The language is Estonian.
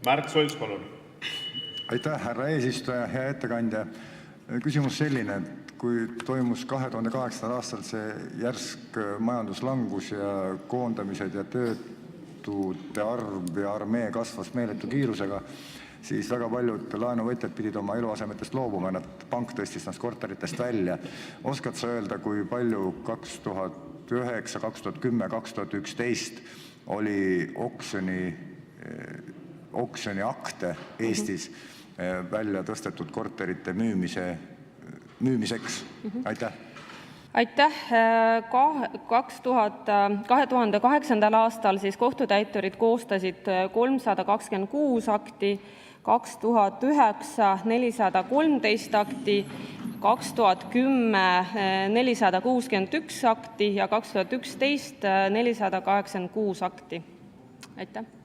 Märt Sults, palun. Aitäh, härra eesistuja, hea ettekandja. Küsimus selline, et kui toimus 2008. aastal see järsk majanduslangus ja koondamised ja töötute arv ja armee kasvas meeletu kiirusega, siis väga paljud laenuvõtjad pidid oma eluasemetest loobuma, pank tõstis ennast korteritest välja. Oskad sa öelda, kui palju 2009, 2010, 2011 oli oksjoni akte Eestis välja tõstetud korterite müümiseks? Aitäh! Aitäh! 2008. aastal kohtutäiturid koostasid 326 akti, 2009 413 akti, 2010 461 akti ja 2011 486 akti. Aitäh!